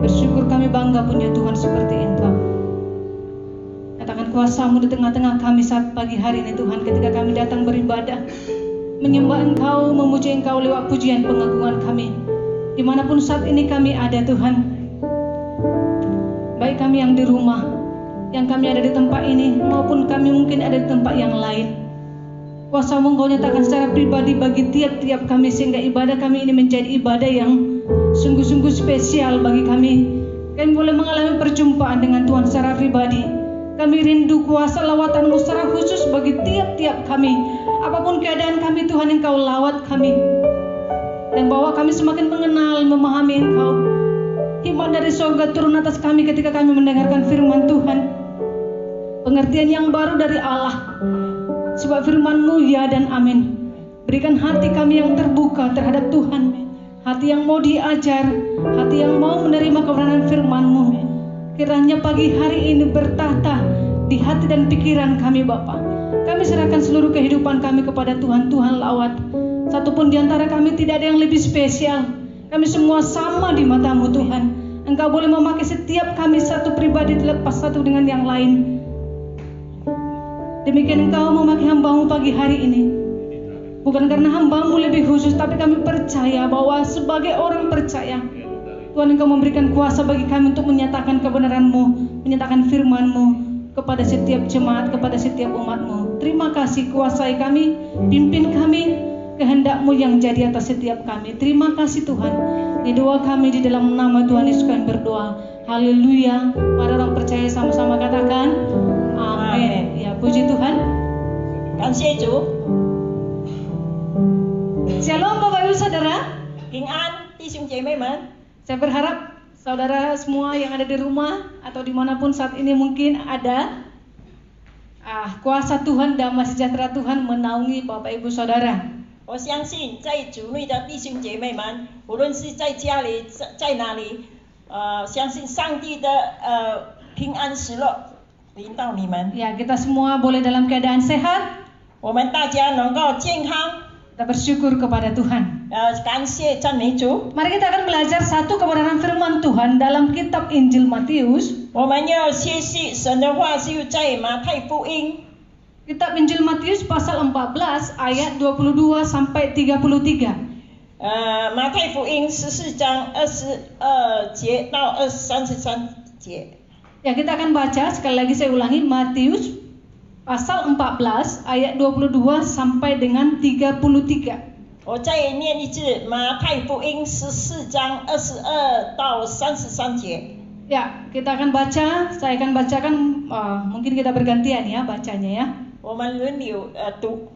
bersyukur, kami bangga punya Tuhan seperti Engkau. Nyatakan kuasa-Mu di tengah-tengah kami saat pagi hari ini Tuhan, ketika kami datang beribadah, menyembah Engkau, memuji Engkau lewat pujian pengagungan kami. Dimanapun saat ini kami ada Tuhan, baik kami yang di rumah, yang kami ada di tempat ini, maupun kami mungkin ada di tempat yang lain. Kuasa-Mu Engkau nyatakan secara pribadi bagi tiap-tiap kami, sehingga ibadah kami ini menjadi ibadah yang sungguh-sungguh spesial bagi kami. Kami boleh mengalami perjumpaan dengan Tuhan secara pribadi. Kami rindu kuasa lawatan-Mu secara khusus bagi tiap-tiap kami. Apapun keadaan kami Tuhan, Engkau lawat kami. Dan bawa kami semakin mengenal, memahami Engkau. Hikmat dari surga turun atas kami ketika kami mendengarkan firman Tuhan. Pengertian yang baru dari Allah. Sebab firman-Mu ya dan amin. Berikan hati kami yang terbuka terhadap Tuhan, hati yang mau diajar, hati yang mau menerima kebenaran firman-Mu. Kiranya pagi hari ini bertahta di hati dan pikiran kami Bapa. Kami serahkan seluruh kehidupan kami kepada Tuhan. Tuhan lawat. Satupun di antara kami tidak ada yang lebih spesial. Kami semua sama di mata-Mu Tuhan. Engkau boleh memakai setiap kami satu pribadi terlepas satu dengan yang lain. Demikian Engkau memakai hamba-Mu pagi hari ini. Bukan karena hamba-Mu lebih khusus, tapi kami percaya bahwa sebagai orang percaya, Tuhan Engkau memberikan kuasa bagi kami untuk menyatakan kebenaran-Mu, menyatakan firman-Mu kepada setiap jemaat, kepada setiap umat-Mu. Terima kasih, kuasai kami, pimpin kami, kehendak-Mu yang jadi atas setiap kami. Terima kasih Tuhan. Di doa kami di dalam nama Tuhan Yesus kami berdoa. Haleluya. Para orang percaya sama-sama katakan amin. Ya, puji Tuhan. Shalom Bapak Ibu Saudara. Saya berharap saudara semua yang ada di rumah atau dimanapun saat ini mungkin ada kuasa Tuhan, damai sejahtera Tuhan menaungi Bapak Ibu Saudara. 我相信在主内的弟兄姐妹们，无论是在家里，在哪里，相信上帝的平安喜乐临到你们。 Ya, kita semua boleh dalam keadaan sehat. 我们大家能够健康， Kita bersyukur kepada Tuhan. 感谢赞美主。 Mari kita akan belajar satu kebenaran firman Tuhan dalam kitab Injil Matius. 我们要学习神的话，就在马太福音。 Kitab Injil Matius pasal 14 ayat 22 sampai 33. 马太福音14章22节到33节。 Ya, kita akan baca sekali lagi, saya ulangi, Matius pasal 14 ayat 22 sampai dengan 33. 我再念一次，马太福音14章22到33节。 Ya, kita akan baca, saya akan bacakan, mungkin kita bergantian ya bacanya ya. 我们轮流读，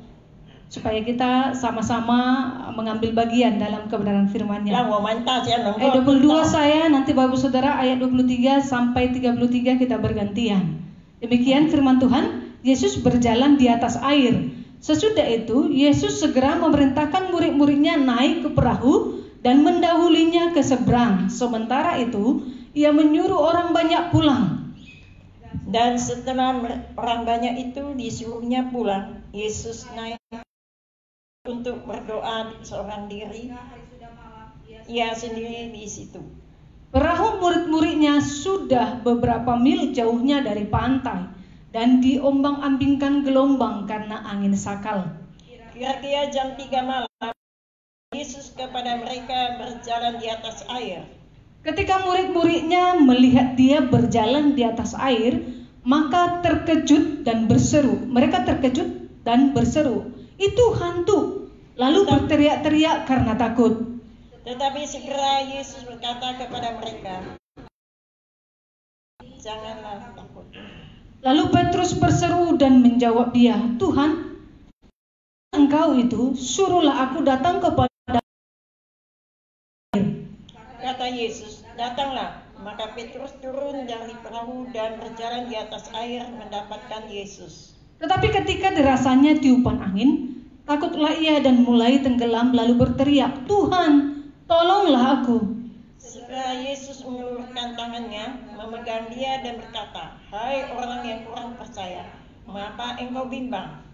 supaya kita sama-sama mengambil bagian dalam kebenaran firman-Nya. 让我们大家能 Ayat 22 够读到。 saya, nanti Bapak Saudara ayat 23 sampai 33 kita bergantian. Demikian firman Tuhan. Yesus berjalan di atas air. Sesudah itu Yesus segera memerintahkan murid-muridnya naik ke perahu dan mendahulinya ke seberang. Sementara itu Ia menyuruh orang banyak pulang. Dan setelah orang banyak itu disuruhnya pulang, Yesus naik untuk berdoa seorang diri. Ia sendiri di situ. Perahu murid-muridnya sudah beberapa mil jauhnya dari pantai dan diombang-ambingkan gelombang karena angin sakal. Kira-kira jam 3 malam, Yesus kepada mereka berjalan di atas air. Ketika murid-muridnya melihat Dia berjalan di atas air, maka terkejut dan berseru. Mereka terkejut dan berseru, "Itu hantu!" Lalu berteriak-teriak karena takut. Tetapi segera Yesus berkata kepada mereka, "Janganlah takut." Lalu Petrus berseru dan menjawab Dia, "Tuhan, Engkau itu, suruhlah aku datang kepada." Kata Yesus, "Datanglah." Maka Petrus turun dari perahu dan berjalan di atas air mendapatkan Yesus. Tetapi ketika dirasanya tiupan angin, takutlah ia dan mulai tenggelam lalu berteriak, "Tuhan, tolonglah aku." Segera Yesus mengulurkan tangannya, memegang dia dan berkata, "Hai orang yang kurang percaya, mengapa engkau bimbang?"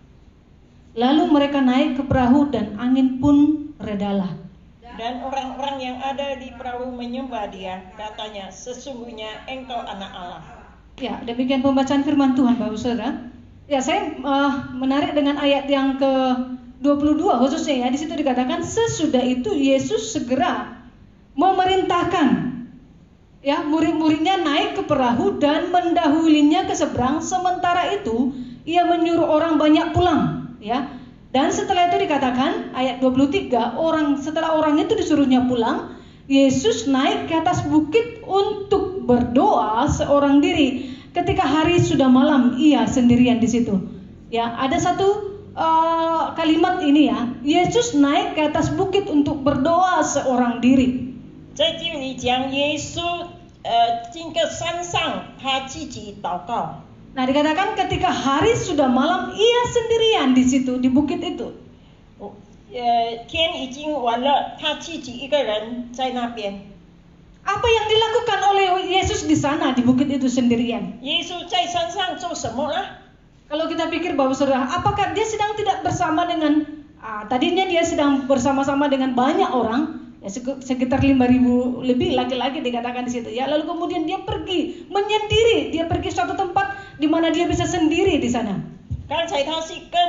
Lalu mereka naik ke perahu dan angin pun redalah. Dan orang-orang yang ada di perahu menyembah dia, katanya, sesungguhnya engkau anak Allah. Ya, demikian pembacaan firman Tuhan, Bapak Saudara. Ya, saya menarik dengan ayat yang ke-22 khususnya ya. Di situ dikatakan sesudah itu Yesus segera memerintahkan ya murid-muridnya naik ke perahu dan mendahulinya ke seberang. Sementara itu ia menyuruh orang banyak pulang, ya. Dan setelah itu dikatakan ayat 23, setelah orang itu disuruhnya pulang, Yesus naik ke atas bukit untuk berdoa seorang diri. Ketika hari sudah malam, ia sendirian di situ. Ya, ada satu kalimat ini ya, Yesus naik ke atas bukit untuk berdoa seorang diri. 在这里讲耶稣进个山上，他自己祷告。 Nah, dikatakan ketika hari sudah malam, ia sendirian di situ, di bukit itu. 天已经晚了，他自己一个人在那边。 Apa yang dilakukan oleh Yesus di sana, di bukit itu sendirian? 耶稣在山上做什么呢？ Kalau kita pikir Bapak Saudara, apakah dia sedang tidak bersama dengan, tadinya dia sedang bersama-sama dengan banyak orang, ya, sekitar 5.000 lebih laki-laki dikatakan di situ ya. Lalu kemudian dia pergi menyendiri, dia pergi suatu tempat di mana dia bisa sendiri di sana. 刚才他是跟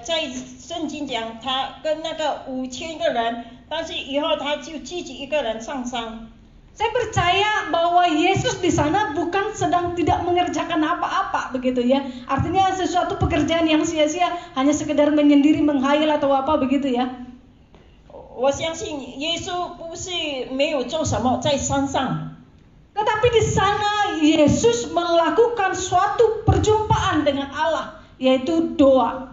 在圣经讲他跟那个5000个人，但是以后他就自己一个人上山。 Saya percaya bahwa Yesus di sana bukan sedang tidak mengerjakan apa-apa begitu ya. Artinya sesuatu pekerjaan yang sia-sia, hanya sekedar menyendiri menghayal atau apa begitu ya. 我相信耶稣不是没有做什么在山上。 Tetapi di sana Yesus melakukan suatu perjumpaan dengan Allah, yaitu doa.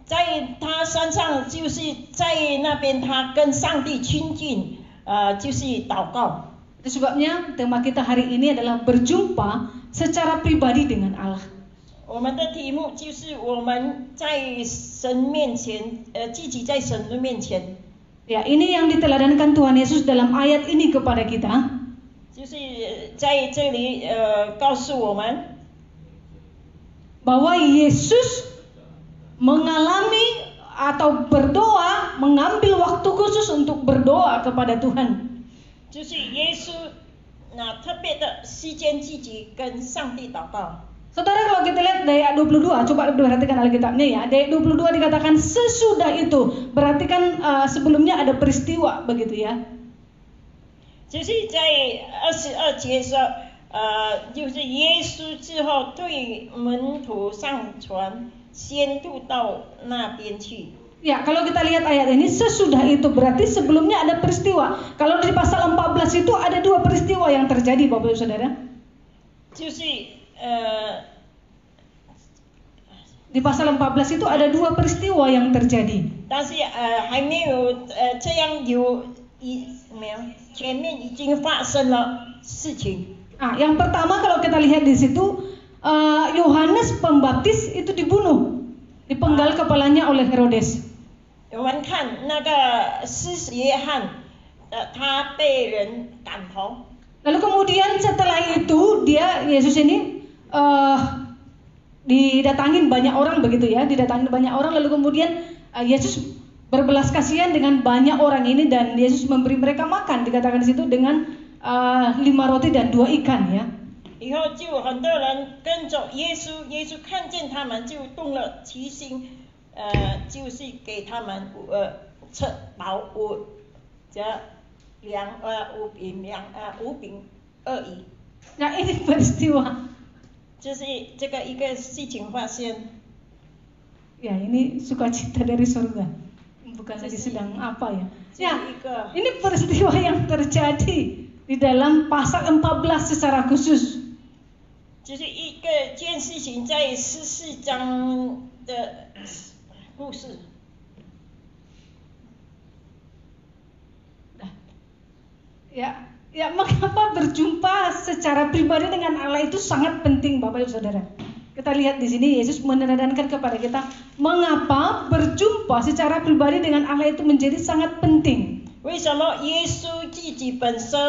在他山上就是在那边，他跟上帝亲近，就是祷告。 Itu sebabnya tema kita hari ini adalah berjumpa secara pribadi dengan Allah. 我们的题目就是我们在神面前，自己在神的面前。 Ya, ini yang diteladankan Tuhan Yesus dalam ayat ini kepada kita. 就是在这里告诉我们 bahwa Yesus mengalami atau berdoa, mengambil waktu khusus untuk berdoa kepada Tuhan. 就是耶稣那特别的时间自己跟上帝祷告。 Saudara, kalau kita lihat dari ayat 22, coba perhatikan Alkitabnya ya. Dari 22 dikatakan sesudah itu, berarti kan sebelumnya ada peristiwa begitu ya. 就是在22节说，就是耶稣之后对门徒上船，先渡到那边去。 Ya, kalau kita lihat ayat ini, sesudah itu berarti sebelumnya ada peristiwa. Kalau di pasal 14 itu ada dua peristiwa yang terjadi, Bapak Ibu Saudara. 就是di pasal 14 itu ada dua peristiwa yang terjadi. 但是还没有这样有没有前面已经发生了事情。 Yang pertama kalau kita lihat di situ, Yohanes Pembaptis itu dibunuh, dipenggal kepalanya oleh Herodes. 我们看那个施洗约翰，他被人砍头。 Lalu kemudian setelah itu Yesus ini didatangin banyak orang begitu ya, didatangin banyak orang. Lalu kemudian Yesus berbelas kasihan dengan banyak orang ini dan Yesus memberi mereka makan, dikatakan di situ dengan 5 roti dan 2 ikan ya. 以后就很多人跟着耶稣，耶稣看见他们就动了慈心，就是给他们吃饱这五饼2鱼。 Nah, ini peristiwa. 就是这个一个事情发生。 Ya, ini sukacita dari surga. Bukan lagi sedang apa ya. Ya, ini peristiwa yang terjadi di dalam pasal 14 secara khusus. 就是一件事情在14章的故事。 Ya, mengapa berjumpa secara pribadi dengan Allah itu sangat penting, Bapak Ibu Saudara. Kita lihat di sini Yesus meneladangkan kepada kita mengapa berjumpa secara pribadi dengan Allah itu menjadi sangat penting. 为什么耶稣自己本身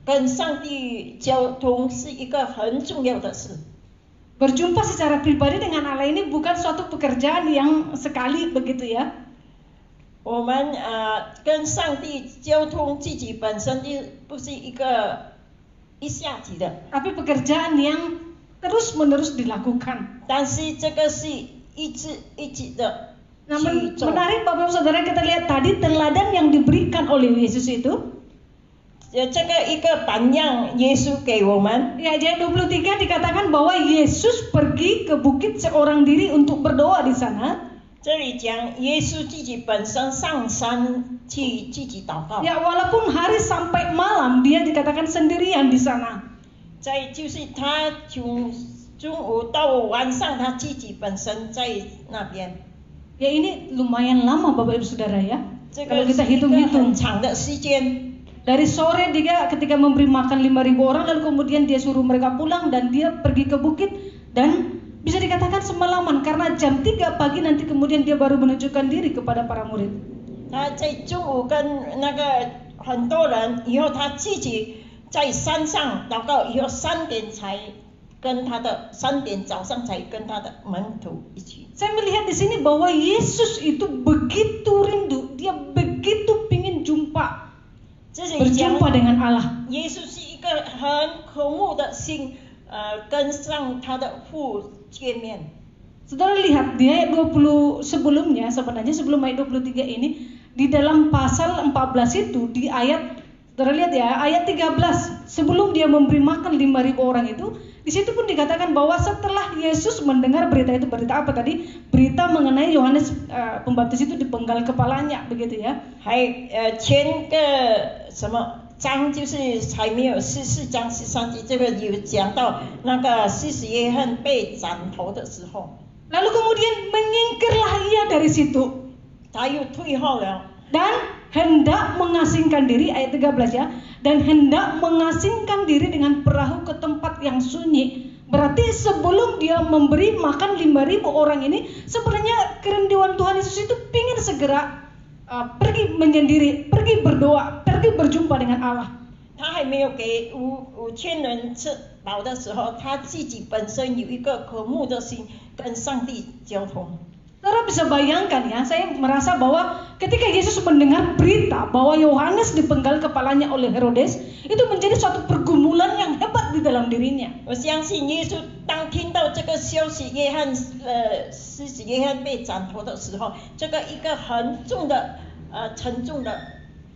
跟上帝交通是一个很重要的事？ Berjumpa secara pribadi dengan Allah ini bukan suatu pekerjaan yang sekali begitu ya. 我们跟上帝交通自己本身就不是一下子的， tapi pekerjaan yang terus-menerus dilakukan. 但是这个是一直的 Nah, 去做。 menarik Bapak Ibu Saudara, kita lihat tadi teladan yang diberikan oleh Yesus itu. 这个一个榜样，耶稣给我们。 Ya, ayat 23 dikatakan bahwa Yesus pergi ke bukit seorang diri untuk berdoa di sana. 这里讲耶稣自己本身上山去自己祷告。 Ya, walaupun hari sampai malam dia dikatakan sendirian di sana. 就是他从中午到晚上，他自己本身在那边。 Ya, ini lumayan lama Bapak Ibu Saudara ya. 这 Kalau 个是 kita 一个很 hitung-hitung. 长的时间。 Dari sore dia ketika memberi makan 5.000 orang, lalu kemudian dia suruh mereka pulang dan dia pergi ke bukit, dan bisa dikatakan semalaman karena jam 3 pagi nanti kemudian dia baru menunjukkan diri kepada para murid. 他在中午跟那个很多人，以后他自己在山上祷告，以后3点早上才跟他的门徒一起。 Saya melihat di sini bahwa Yesus itu begitu rindu, dia begitu pingin berjumpa dengan Allah. 耶稣是一个很渴慕的心，跟上他的父见面。 Saudara lihat di ayat 20 sebelumnya, sebenarnya sebelum ayat 23 ini, di dalam pasal 14 itu, di ayat, saudara lihat ya, ayat 13, sebelum dia memberi makan 5.000 orang itu, di situ pun dikatakan bahwa setelah Yesus mendengar berita itu, berita apa tadi? Berita mengenai Yohanes Pembaptis itu dipenggal kepalanya, begitu ya. 前个什么章就是还没有14章13节，这个有讲到那个施洗约翰被斩头的时候。 Lalu kemudian menyingkirlah ia dari situ. 他又退后了。 Dan hendak mengasingkan diri, ayat 13 ya, dan hendak mengasingkan diri dengan perahu ke tempat yang sunyi. Berarti sebelum dia memberi makan 5.000 orang ini, sebenarnya kerinduan Tuhan Yesus itu ingin segera pergi menyendiri, pergi berdoa, pergi berjumpa dengan Allah. 他还没有给5000人吃饱的时候，他自己本身有一个渴慕的心，跟上帝交通。 Saudara bisa bayangkan ya, saya merasa bahwa ketika Yesus mendengar berita bahwa Yohanes dipenggal kepalanya oleh Herodes, itu menjadi suatu pergumulan yang hebat di dalam dirinya. 我相信耶稣当听到这个消息，施洗约翰被斩头的时候，这个一个很重的沉重的。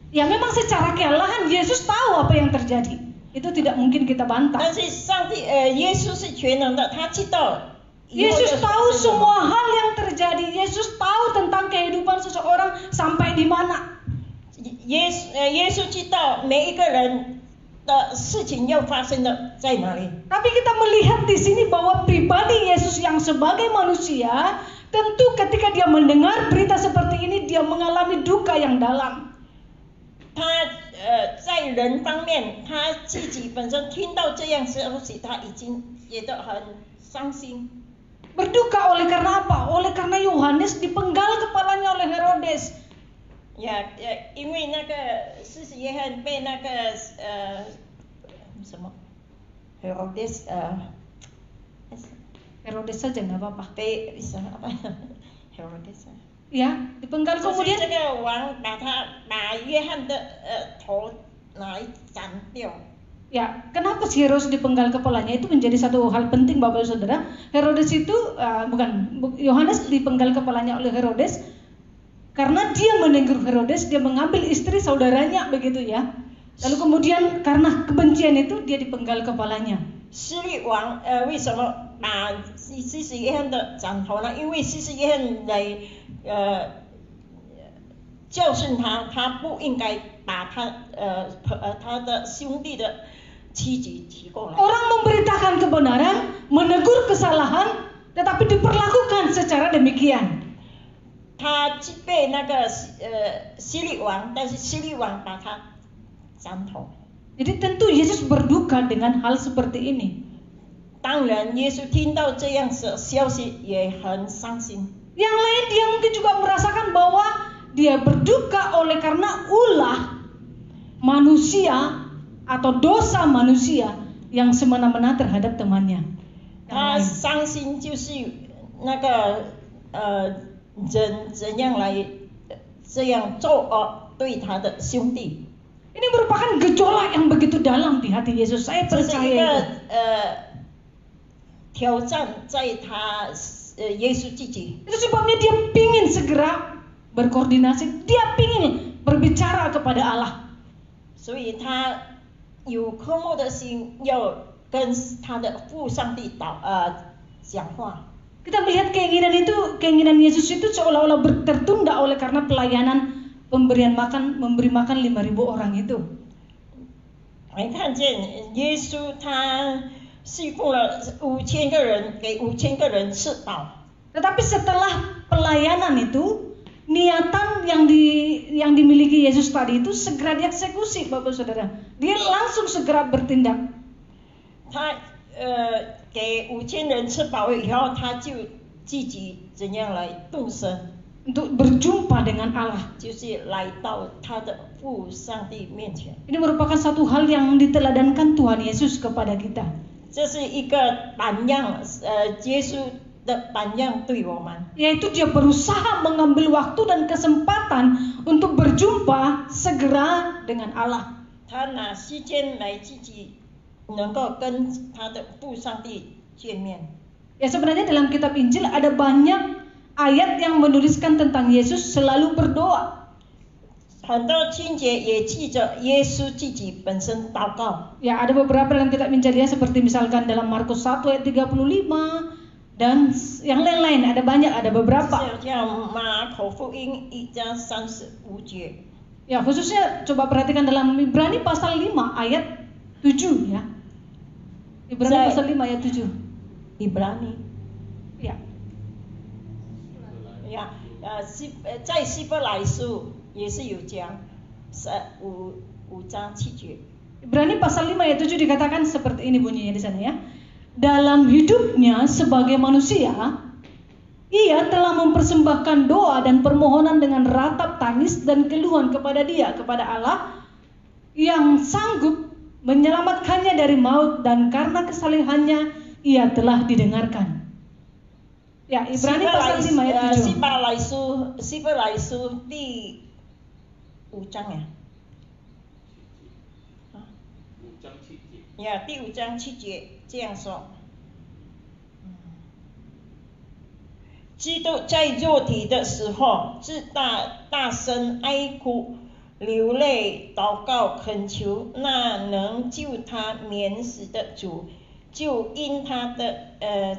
Ya memang secara kealahan Yesus tahu apa yang terjadi. Itu tidak mungkin kita bantah. 但是上帝耶稣是全能的，他知道。 Yesus tahu semua hal yang terjadi. Yesus tahu tentang kehidupan seseorang sampai di mana. 耶稣知道每一个人的事情要发生的在哪里。 Tapi kita melihat di sini bahwa pribadi Yesus yang sebagai manusia, tentu ketika dia mendengar berita seperti ini, dia mengalami duka yang dalam. 他在人方面，他自己本身听到这样消息，他已经觉得很伤心。 Berduka oleh karena apa? Oleh karena Yohanes dipenggal kepalanya oleh Herodes. 因为那个施洗约翰被那个什么 Herodes saja nggak apa-apa. 被什么Herodes Ya, dipenggal 就是 kemudian 这个王把约翰的头拿来斩掉。 Ya, kenapa si Herodes dipenggal kepalanya itu menjadi satu hal penting Bapak Ibu Saudara. Herodes itu Yohanes dipenggal kepalanya oleh Herodes karena dia menegur Herodes, dia mengambil istri saudaranya begitu ya. Lalu kemudian karena kebencian itu dia dipenggal kepalanya. 希律王为什么把施洗约翰的斩头呢？因为施洗约翰来教训他，他不应该把他的兄弟的妻子提过来。 Orang memberitakan kebenaran, menegur kesalahan, tetapi diperlakukan secara demikian. 他被那个希律王，但是希律王把他斩头。 Jadi tentu Yesus berduka dengan hal seperti ini. 当然，耶稣听到这样的消息也很伤心。 Yang lain dia mungkin juga merasakan bahwa dia berduka oleh karena ulah manusia atau dosa manusia yang semena-mena terhadap temannya. 他伤心就是那个人怎样来这样作恶对他的兄弟。 Ini merupakan gejolak yang begitu dalam di hati Yesus. Saya 这是一 percaya 个 itu. 挑战在他耶稣自己。 Itu sebabnya dia pingin segera berkoordinasi, dia pingin berbicara kepada Allah. 所以他有渴慕的心，要跟他的父上帝讲话。 Kita melihat keinginan Yesus itu seolah-olah tertunda oleh karena pelayanan memberi makan 5.000 orang itu. 你看见耶稣他侍奉了5000个人，给5000个人吃饱。 Tetapi setelah pelayanan itu, niatan yang dimiliki Yesus tadi itu segera dieksekusi, Bapak Saudara. Dia langsung segera bertindak. 他给5000人吃饱以后，他就自己怎样来动身， Untuk berjumpa dengan Allah. 就是来到他的父上帝面前。 Ini merupakan satu hal yang diteladankan Tuhan Yesus kepada kita. 这是一个榜样，耶稣的榜样对我们。 Yaitu dia berusaha mengambil waktu dan kesempatan untuk berjumpa segera dengan Allah. 他拿时间来自己能够跟他的父上帝见面。 Ya sebenarnya dalam kitab Injil ada banyak ayat yang menuliskan tentang Yesus selalu berdoa. 很多经节也记着耶稣自己本身祷告。 Ya ada beberapa dalam kitab Injil ya, seperti misalkan dalam Markus 1 ayat 35 dan yang lain-lain, ada banyak, ada beberapa. 像马可福音1章35节。 Ya khususnya coba perhatikan dalam Ibrani pasal 5 ayat 7 ya. Ibrani pasal 5 ayat 7. Ibrani。 Ya. 呀，在希伯来书也是有讲5章7节。 Ibrani pasal 5 ayat 7 dikatakan seperti ini bunyinya di sana ya. Dalam hidupnya sebagai manusia, ia telah mempersembahkan doa dan permohonan dengan ratap tangis dan keluhan kepada Allah yang sanggup menyelamatkannya dari maut, dan karena kesalehannya ia telah didengarkan. Ya, Ibrani pasal 5 ayat 7. 希伯来书第5章呀。 呀，第5章7节这样说。基督在肉体的时候，是大声哀哭、流泪、祷告、恳求那能救他免死的主，就因他的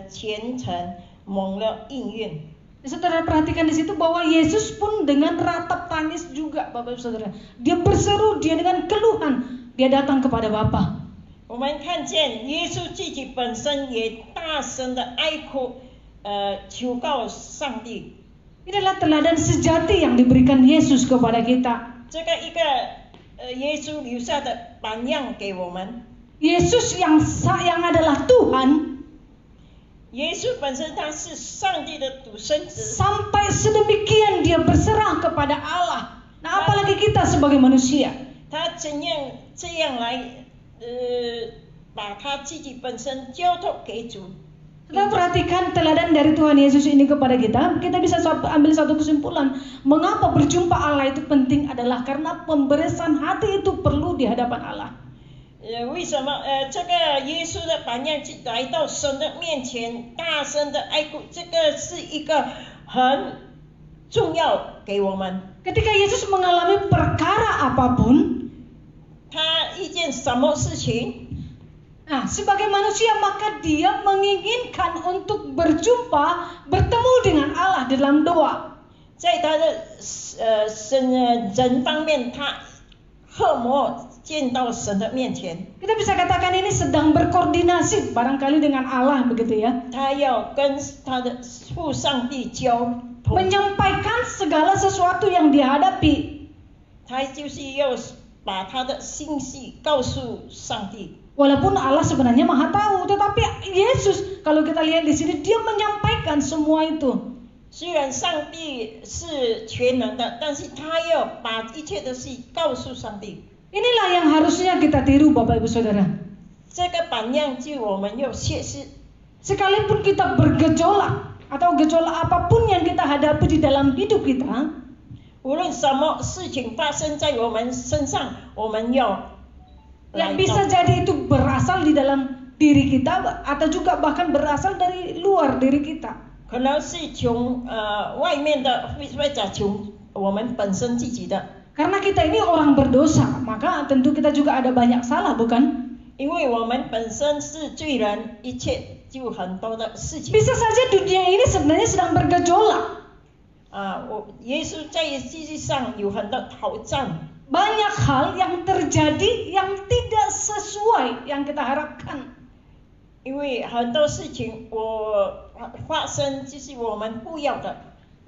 虔诚蒙了应允。 Saudara perhatikan di situ bahwa Yesus pun dengan ratap tangis juga, Bapak Saudara. Dia berseru, dia dengan keluhan, dia datang kepada Bapa. 我们看见耶稣自己本身也大声的哀哭，求告上帝。 Inilah teladan sejati yang diberikan Yesus kepada kita. 这个一个耶稣留下的榜样给我们。 Yesus yang adalah Tuhan, 耶稣本身他是上帝的独生子， sampai sedemikian dia berserah kepada Allah. Nah, apalagi kita sebagai manusia. 他怎样这样来把他自己本身交托给主。 Kita perhatikan teladan dari Tuhan Yesus ini kepada kita. Kita bisa ambil satu kesimpulan. Mengapa berjumpa Allah itu penting adalah karena pemberesan hati itu perlu di hadapan Allah. 为什么这个耶稣的榜样来到神的面前，大声的哀哭，这个是一个很重要给我们。 Ketika Yesus mengalami perkara apapun, 他遇见什么事情， nah, sebagai manusia maka dia menginginkan untuk bertemu dengan Allah dalam doa. 在他的人方面，他渴慕见到神的面前。 Kita bisa katakan ini sedang berkoordinasi barangkali dengan Allah begitu ya. 他要跟他的父上帝交通， Menyampaikan segala sesuatu yang dihadapi. 他就是要把他的心事告诉上帝。 Walaupun Allah sebenarnya Maha tahu, tetapi Yesus kalau kita lihat di sini dia menyampaikan semua itu. 虽然上帝是全能的，但是他要把一切的事告诉上帝。 Inilah yang harusnya kita tiru, Bapak Ibu Saudara. 这个榜样就我们要学习。 Sekalipun kita bergejolak atau gejolak apapun yang kita hadapi di dalam hidup kita, 无论什么事情发生在我们身上，我们要 Yang bisa jadi itu berasal di dalam diri kita atau juga bahkan berasal dari luar diri kita. 可能是从外面的，或者从我们本身自己的。 Karena kita ini orang berdosa, maka tentu kita juga ada banyak salah, bukan? 因为我们本身是罪人，一切就很多的事情。 Bisa saja dunia ini sebenarnya sedang bergejolak. 耶稣在世界上有很多挑战。 Banyak hal yang terjadi yang tidak sesuai yang kita harapkan. 因为很多事情发生就是我们不要的。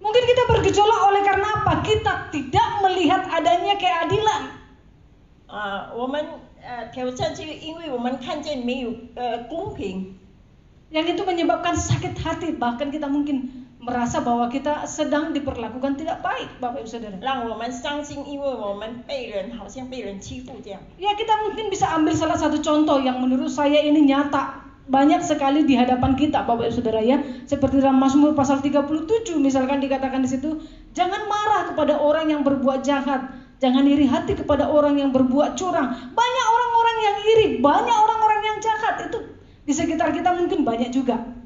Mungkin kita bergejolak oleh karena apa? Kita tidak melihat adanya keadilan. 我们挑战就是因为我们看见没有公平。 Yang itu menyebabkan sakit hati, bahkan kita mungkin merasa bahwa kita sedang diperlakukan tidak baik, Bapak Ibu Saudara. 让我们伤心，因为我们被人好像被人欺负这样。 Ya, kita mungkin bisa ambil salah satu contoh yang menurut saya ini nyata. Banyak sekali di hadapan kita, Bapak Ibu Saudara ya. Seperti dalam Mazmur pasal 37 misalkan dikatakan di situ, jangan marah kepada orang yang berbuat jahat, jangan iri hati kepada orang yang berbuat curang. Banyak orang-orang yang iri, banyak orang-orang yang jahat, itu di sekitar kita mungkin banyak juga.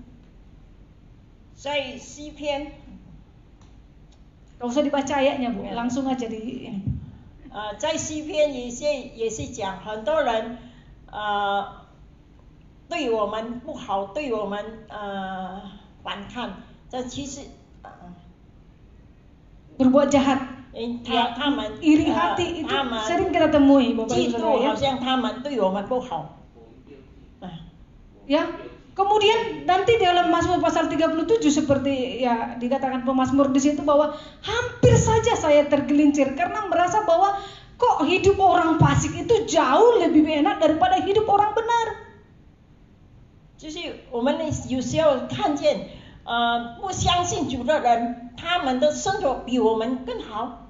在诗篇， Gak usah dibaca ayatnya, Bu, langsung aja di ini. 在诗篇也是讲很多人对我们不好，对我们反抗，这其实berbuat jahat, 他们 iri hati itu sering kita temui, Bapak 嫉 Ibu 妒 Saudara ya. 好像他们对我们不好。 Ya, kemudian nanti dalam Mazmur pasal 37 seperti ya dikatakan pemazmur di situ bahwa hampir saja saya tergelincir karena merasa bahwa kok hidup orang fasik itu jauh lebih enak daripada hidup orang benar. 就是我们有时候看见不相信主的人，他们的生活比我们更好。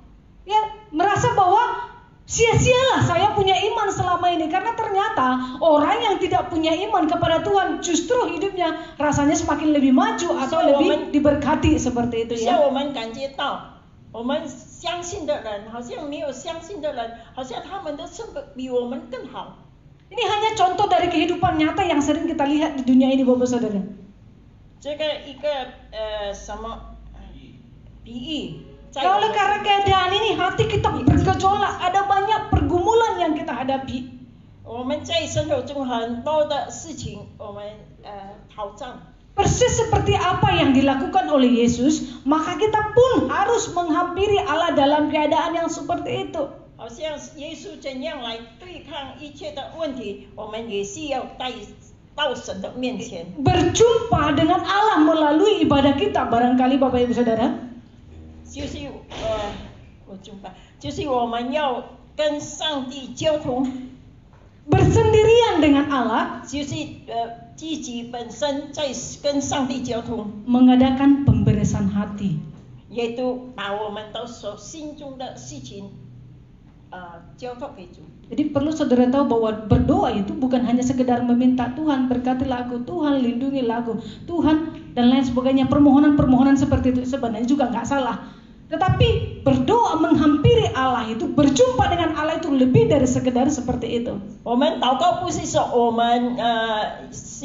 Ya, merasa bahwa sia-sialah saya punya iman selama ini karena ternyata orang yang tidak punya iman kepada Tuhan justru hidupnya rasanya semakin lebih maju atau lebih diberkati seperti itu 所以 ya. 我们感觉到，我们相信的人好像没有相信的人，好像他们的生活比我们更好。 Ini hanya contoh dari kehidupan nyata yang sering kita lihat di dunia ini, Bapak Saudara. 这个一个什么比喻？ Oleh karena keadaan ini hati kita bergejolak, ada banyak pergumulan yang kita hadapi. 我们在生活中很多的事情，我们挑战。 Persis seperti apa yang dilakukan oleh Yesus, maka kita pun harus menghampiri Allah dalam keadaan yang seperti itu. 好像耶稣怎样来对抗一切的问题，我们也是要带到神的面前。 Berjumpa dengan Allah melalui ibadah kita, barangkali Bapak Ibu Saudara. 就是就是我们要跟上帝交通， Bersendirian dengan Allah, 就是自己本身在跟上帝交通， mengadakan pemberesan hati. 也都把我们都所心中的事情交托给主。 Jadi perlu saudara tahu bahwa berdoa itu bukan hanya sekedar meminta Tuhan berkatilah aku, Tuhan lindungilah aku, Tuhan dan lain sebagainya. Permohonan-permohonan seperti itu sebenarnya juga nggak salah. Tetapi berdoa menghampiri Allah itu, berjumpa dengan Allah itu lebih dari sekedar seperti itu. 我们祷告不是说我们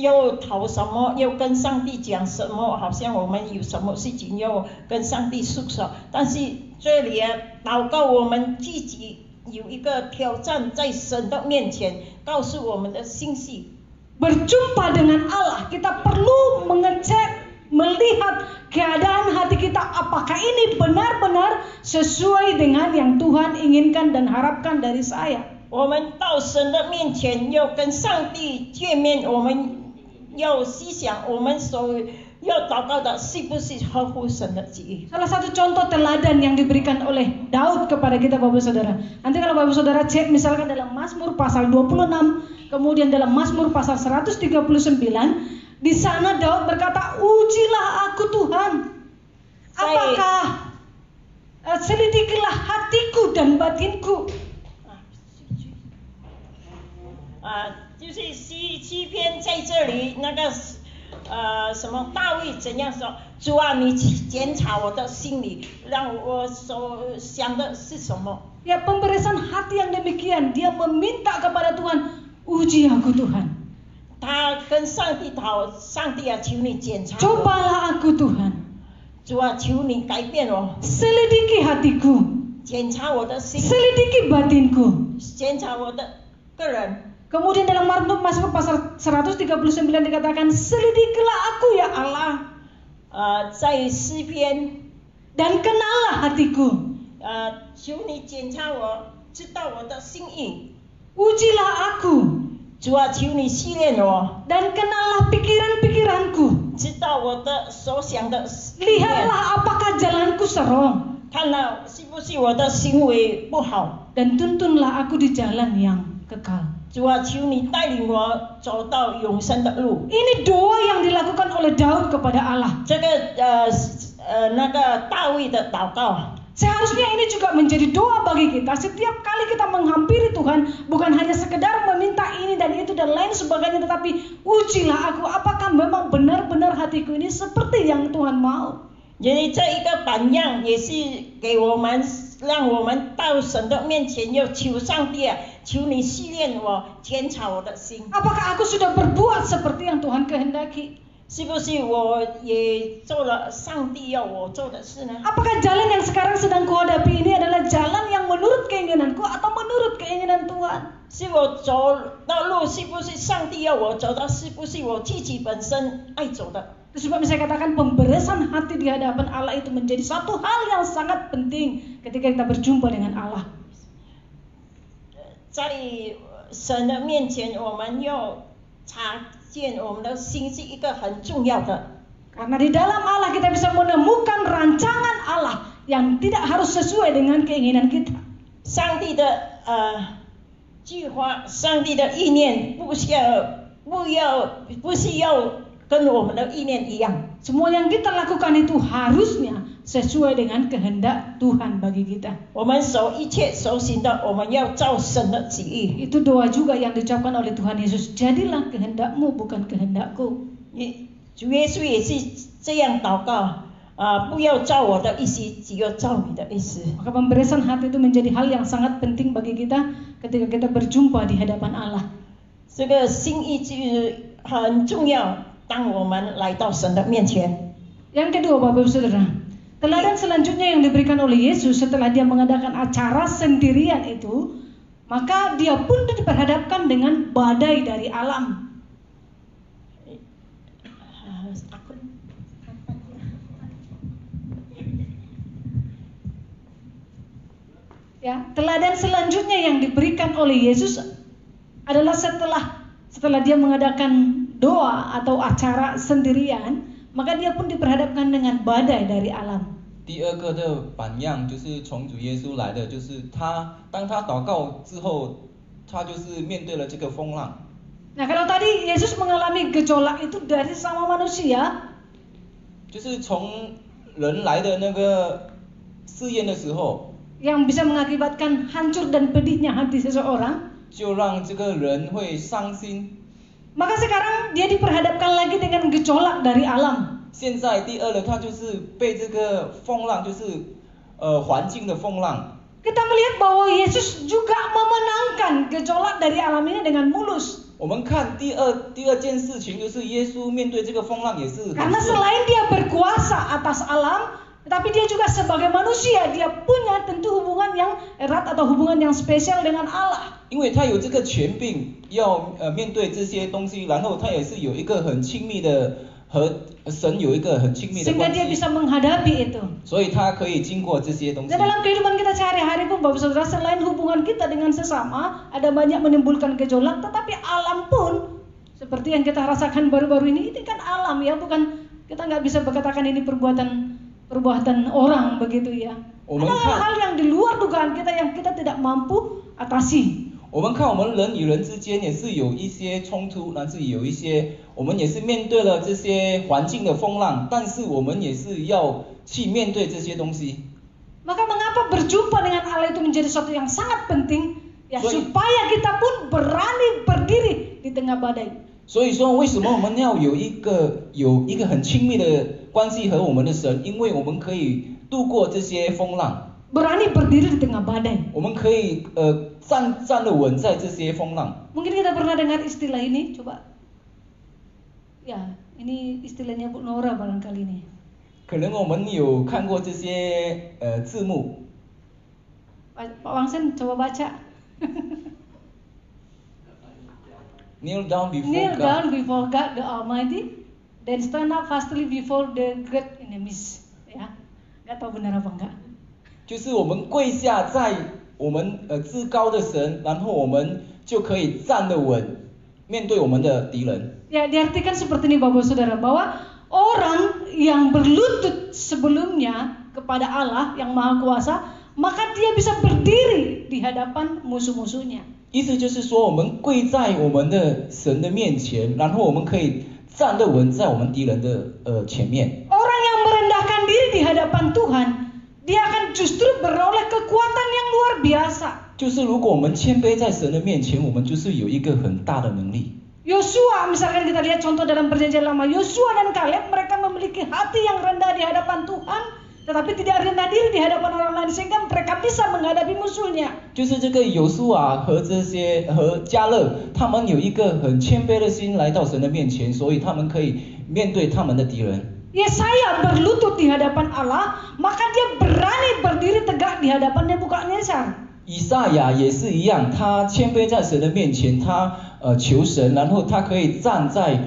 要讨什么，要跟上帝讲什么，好像我们有什么事情要跟上帝诉说。但是这里祷告我们自己有一个挑战在神的面前，告诉我们的信息。 Berjumpa dengan Allah, kita perlu mengecek, melihat keadaan hati kita apakah ini benar-benar sesuai dengan yang Tuhan inginkan dan harapkan dari saya. 我们到神的面前要跟上帝见面，我们要思想我们所要祷告的是不是合乎神的旨意。 Salah satu contoh teladan yang diberikan oleh Daud kepada kita Bapak Saudara. Nanti kalau Bapak Saudara cek misalkan dalam Mazmur pasal 26, kemudian dalam Mazmur pasal 139, di sana Daud berkata, "Ujilah aku Tuhan. Apakah selidikilah hatiku dan batinku." 就是诗篇在这里那个什么大卫怎样说，主啊，你检查我的心里，让我所想的是什么？ Ya, pemberesan hati yang demikian, dia meminta kepada Tuhan, uji aku Tuhan. 他跟上帝祷，上帝啊，求你检查我。 Cobalah aku Tuhan. 主啊，求你改变我， Selidiki hatiku, 检查我的心， selidiki batinku. 检查我的个人。 Kemudian dalam Mazmur pasal 139 dikatakan, selidikilah aku ya Allah, 在诗篇， dan kenallah hatiku. 求你检查我，知道我的心意。 Ujilah aku, 主啊，求你试炼我， dan kenallah pikiran-pikiranku. 知道我的所想的意念， Lihatlah apakah jalanku serong, 看了是不是我的行为不好。 dan tuntunlah aku di jalan yang kekal. 主啊，求你带领我走到永生的路。 Ini doa yang dilakukan oleh Daud kepada Allah. 这个那个大卫的祷告， Seharusnya ini juga menjadi doa bagi kita. Setiap kali kita menghampiri Tuhan, bukan hanya sekedar meminta ini dan itu dan lain sebagainya, tetapi ujilah aku, apakah memang benar-benar hatiku ini seperti yang Tuhan mau. 因为这一个榜样也是给我们，让我们到神的面前要求上帝啊，求你试炼我，检查我的心， Apakah aku sudah berbuat seperti yang Tuhan kehendaki? 是不是我也做了上帝要我做的事呢？ Apakah jalan yang sekarang sedang kuhadapi ini adalah jalan yang menurut keinginanku atau menurut keinginan Tuhan? 是我走的路，是不是上帝要我走的？是不是我自己本身爱走的？ Itu sebab saya katakan pemberesan hati di hadapan Allah itu menjadi satu hal yang sangat penting ketika kita berjumpa dengan Allah. 在神的面前，我们要查见我们的心是一个很重要的。 Karena di dalam Allah kita bisa menemukan rancangan Allah yang tidak harus sesuai dengan keinginan kita. 上帝的计划，上帝的意念不是要跟我们的意念一样。 Semua yang kita lakukan itu harusnya sesuai dengan kehendak Tuhan bagi kita. 我们所一切所行的，我们要照神的旨意。 Itu doa juga yang diucapkan oleh Tuhan Yesus. Jadilah kehendakmu bukan kehendakku. 主耶稣也是这样祷告，不要照我的意思，只要照你的意思。 Maka pemberesan hati itu menjadi hal yang sangat penting bagi kita ketika kita berjumpa di hadapan Allah. 这个心意就是很重要。当我们来到神的面前， Yang kedua, Bapak Ibu Saudara, teladan selanjutnya yang diberikan oleh Yesus setelah dia mengadakan acara sendirian itu, maka dia pun diperhadapkan dengan badai dari alam. Ya, teladan selanjutnya yang diberikan oleh Yesus adalah setelah dia mengadakan doa atau acara sendirian, maka dia pun diperhadapkan dengan badai dari alam. 第二个的榜样就是从主耶稣来的，就是当他祷告之后，他就是面对了这个风浪。 Nah, kalau tadi Yesus mengalami gejolak itu dari sama manusia, 就是从人来的那个试验的时候， yang bisa mengakibatkan hancur dan pedihnya hati seseorang, 就让这个人会伤心。 maka sekarang dia diperhadapkan lagi dengan gejolak dari alam. 现在第二呢，他就是被这个风浪，就是环境的风浪。 Kita melihat bahwa Yesus juga memenangkan gejolak dari alam ini dengan mulus. 我们看第二件事情，就是耶稣面对这个风浪也是很 Karena 顺。 selain dia berkuasa atas alam, tetapi dia juga sebagai manusia, dia punya tentu hubungan yang erat atau hubungan yang spesial dengan Allah. 因为他有这个权柄，要面对这些东西，然后他也是有一个很亲密的和神有一个很亲密的 Sehingga 关 dia 系， bisa menghadapi itu. 所以他可以经过这些东西 Dan。dalam kehidupan kita sehari-hari pun Bapak Saudara, selain hubungan kita dengan sesama, ada banyak menimbulkan gejolak, tetapi alam pun seperti yang kita rasakan baru-baru ini kan alam ya, bukan kita nggak bisa berkatakan ini perbuatan orang begitu ya. Ada hal-hal yang di luar dugaan kita yang kita tidak mampu atasi. 我们看我们人与人之间也是有一些冲突，但是有一些我们也是面对了这些环境的风浪，但是我们也是要去面对这些东西。 Maka mengapa berjumpa dengan Allah itu menjadi sesuatu yang sangat penting ya, supaya kita pun berani berdiri di tengah badai. 所以说，为什么我们要有一个很亲密的关系和我们的神？因为我们可以度过这些风浪， berani berdiri di tengah badai. 我们可以站得稳在这些风浪。 Mungkin kita pernah dengar istilah ini, coba. Ya, ini istilahnya Bu Nora barangkali ini. 可能我们有看过这些字幕。 Pak Wangsen coba baca. Kneel down before Kneel God. down before God the Almighty, then stand up fastly before the great enemies. Ya, nggak tahu benar apa enggak. 就是我们跪下在我们至高的神，然后我们就可以站得稳，面对我们的敌人。 Ya, diartikan seperti ini Bapak Saudara, bahwa orang yang berlutut sebelumnya kepada Allah yang Maha Kuasa, maka dia bisa berdiri di hadapan musuh-musuhnya. 意思就是说，我们跪在我们的神的面前，然后我们可以站得稳在我们敌人的前面。 Orang yang merendahkan diri di hadapan Tuhan, dia akan justru beroleh kekuatan yang luar biasa. 就是如果我们谦卑在神的面前，我们就是有一个很大的能力。 Yosua, misalkan kita lihat contoh dalam perjanjian lama, Yosua dan Kaleb, mereka memiliki hati yang rendah di hadapan Tuhan, tetapi tidak rendah diri di hadapan orang lain, sehingga mereka bisa menghadapi musuhnya. 就是这个有书啊和加勒，他们有一个很谦卑的心来到神的面前，所以他们可以面对他们的敌人。 Yesaya berlutut di hadapan Allah, maka dia berani berdiri tegak di hadapan Nebukadnezar. 以赛亚也是一样，他谦卑在神的面前，他求神，然后他可以站在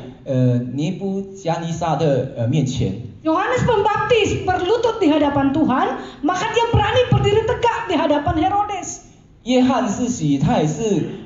尼布加尼撒的面前。 Yohanes Pembaptis berlutut di hadapan Tuhan, maka dia berani berdiri tegak di hadapan Herodes. 约翰施洗，他也是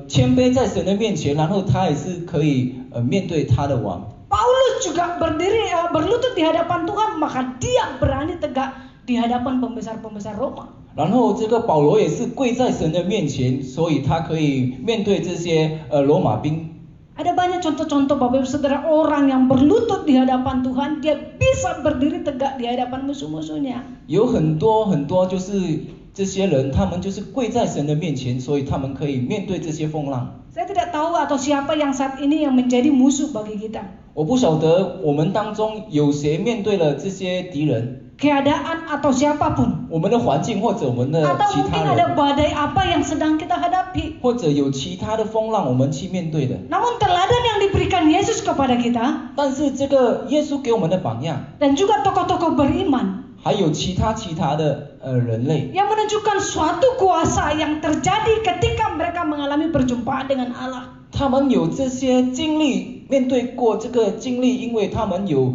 谦卑在神的面前，然后他也是可以面对他的王。 Paulus juga berlutut di hadapan Tuhan, maka dia berani tegak di hadapan pembesar-pembesar Roma. 然后这个保罗也是跪在神的面前，所以他可以面对这些罗马兵。 Ada banyak contoh-contoh Bapak Ibu Saudara, orang yang berlutut di hadapan Tuhan, dia bisa berdiri tegak di hadapan musuh-musuhnya. 有很多就是这些人，他们就是跪在神的面前，所以他们可以面对这些风浪。 Saya tidak tahu atau siapa yang saat ini yang menjadi musuh bagi kita. 我不晓得我们当中有谁面对了这些敌人。 Keadaan atau siapapun. 我们的环境或者我们的 Atau 其 mungkin 他 ada 人， badai apa yang sedang kita hadapi. 或者有其他的风浪我们去面对的。 Namun teladan yang diberikan Yesus kepada kita 但是这个耶稣给我们的榜样， dan juga tokoh-tokoh beriman 还有其他的人类， yang menunjukkan suatu kuasa yang terjadi ketika mereka mengalami perjumpaan dengan Allah. 他们有这些经历，面对过这个经历，因为他们有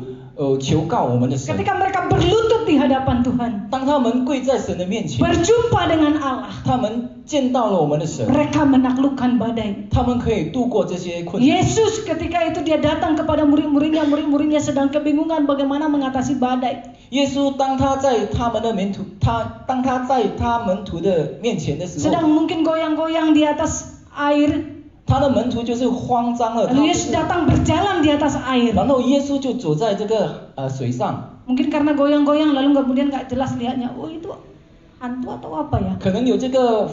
求告我们的神。 Ketika mereka berlutut di hadapan Tuhan, 当他们跪在神的面前， berjumpa dengan Allah, 他们见到了我们的神， mereka menaklukkan badai. 他们可以度过这些困难。 Yesus ketika itu dia datang kepada murid-muridnya sedang kebingungan bagaimana mengatasi badai. 耶稣当他在他们的门徒的面前的时候， Sedang mungkin goyang-goyang di atas air. 他的门徒就是慌张了， Lalu Yesus datang berjalan di atas air. 然后耶稣就走在这个水上。 Mungkin karena goyang-goyang lalu kemudian nggak jelas lihatnya. Oh itu hantu atau apa ya? 可能有这个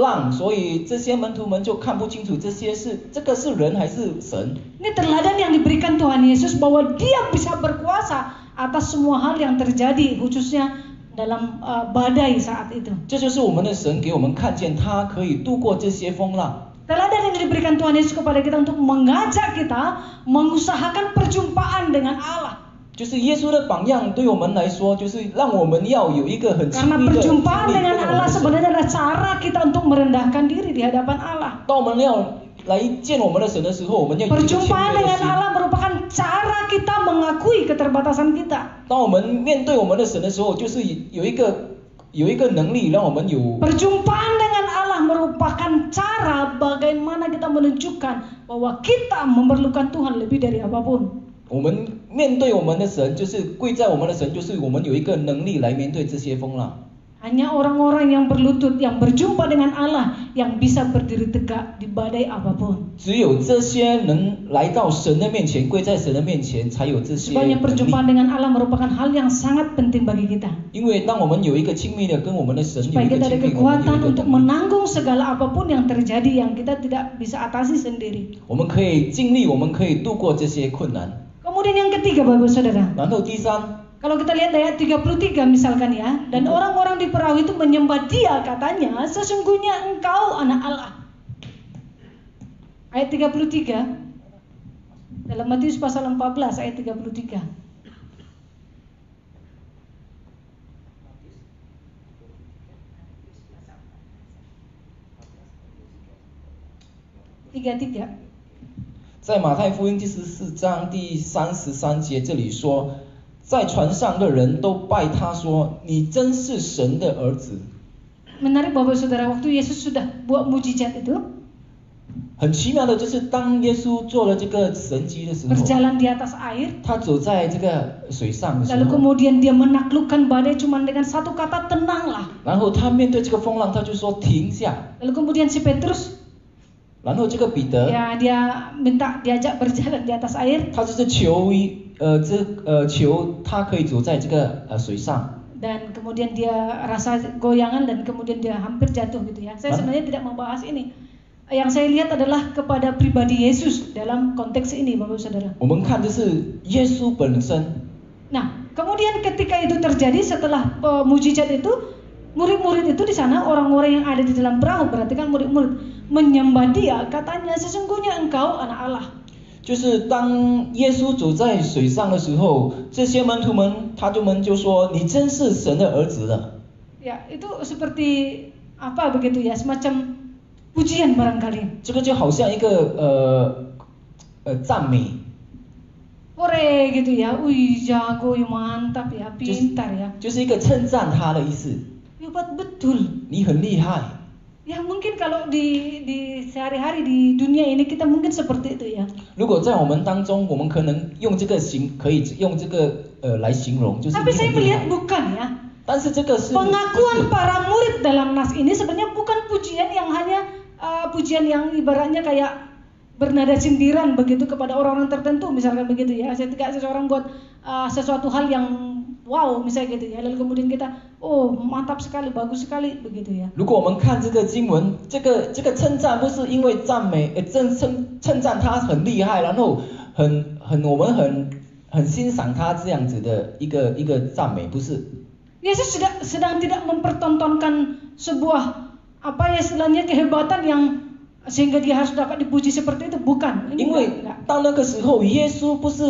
浪，所以这些门徒们就看不清楚这个是人还是神。 Ini teladan yang diberikan Tuhan Yesus bahwa Dia bisa berkuasa atas semua hal yang terjadi, khususnya dalam badai saat itu. 这就是我们的神给我们看见，他可以度过这些风浪。 Teladan yang diberikan Tuhan Yesus kepada kita untuk mengajak kita mengusahakan perjumpaan dengan Allah. 就是耶稣的榜样对我们来说，就是让我们要有一个很亲 Karena 密的经历 perjumpaan 跟 dengan 我们 Allah 的神。 sebenarnya adalah cara kita untuk merendahkan diri di hadapan Allah. 当我们要来见我们的神的时候，我们要有一个谦 Perjumpaan 卑的 dengan 心。 Allah merupakan cara kita mengakui keterbatasan kita. 当我们面对我们的神的时候，就是有一个能力让我们有。 Perjumpaan dengan Allah merupakan cara bagaimana kita menunjukkan bahwa kita memerlukan Tuhan lebih dari apapun. 我们面对我们的神，就是跪在我们的神，就是我们有一个能力来面对这些风浪。Hanya orang-orang yang berlutut, yang berjumpa dengan Allah, yang bisa berdiri tegak di badai apapun. 只有这些能来到神的面前，跪在神的面前，才有这些 Sebabnya 能力。 perjumpaan dengan Allah merupakan hal yang sangat penting bagi kita. 因为当我们有一个亲密的跟我们的神有 Supaya 一个 kita ada 亲密，我们有一 kekuatan 个 untuk 能力， menanggung segala apapun yang terjadi yang kita tidak bisa atasi sendiri. 我们可以尽力，我们可以度过这些困难。 Kemudian yang ketiga Bapak Saudara, 然后第三， kalau kita lihat ayat 33 misalkan ya, dan orang-orang di perahu itu menyembah dia, katanya, sesungguhnya engkau anak Allah. Ayat 33 dalam Matius pasal 14 ayat 33. Tiga. 在马太福音第14章第33节这里说，在船上的人都拜他说：“你真是神的儿子。” Menarik Bapak Saudara, waktu Yesus sudah buat mujizat itu, 很奇妙的就是当耶稣做了这个神迹的时候， berjalan di atas air, 他走在这个水上的时 lalu 候， kemudian dia menaklukkan badai cuma dengan satu kata, tenanglah. 然后他面对这个风浪，他就说停下。 Lalu kemudian si Petrus, 然后这个彼得， ya dia minta diajak berjalan di atas air, 他就是求他可以走在这个水上。 dan kemudian dia rasa goyangan dan kemudian dia hampir jatuh gitu ya. Saya sebenarnya tidak membahas ini. Yang saya lihat adalah kepada pribadi Yesus dalam konteks ini Bapak Saudara. 我们看的是耶稣本身。 Nah, kemudian ketika itu terjadi setelah mujizat itu, murid-murid itu di sana, orang-orang yang ada di dalam perahu, berarti kan murid-murid menyembah dia, katanya sesungguhnya engkau anak Allah. 就是当耶稣走在水上的时候，这些门徒们就说：“你真是神的儿子了。” Ya, itu seperti apa begitu ya, semacam pujian barangkali. 这个就好像一个赞美， Ore gitu ya, wih jago, ya mantap ya, pintar ya. 就是一个称赞他的意思。 Hebat betul. 你很厉害。 Ya mungkin kalau di sehari-hari di dunia ini kita mungkin seperti itu ya. 如果在我们当中，我们可能用这个可以用这个来形容，就是你 Tapi saya 很厉 melihat 害。 bukan ya. 但是这个是 Pengakuan para murid dalam nas ini sebenarnya bukan pujian yang hanya pujian yang ibaratnya kayak bernada sindiran begitu kepada orang-orang tertentu misalkan begitu ya. Ketika seseorang buat sesuatu hal yang wow misalnya gitu ya, lalu kemudian kita oh mantap sekali, bagus sekali begitu ya. 如果我们看这个经文，这个称赞不是因为赞美，称赞他很厉害，然后我们很欣赏他这样子的一个赞美，不是。 Yesus sedang tidak mempertontonkan sebuah apa ya istilahnya kehebatan yang sehingga dia harus dapat dipuji seperti itu, bukan. Ini 因为 enggak. 到那个时候，耶稣不是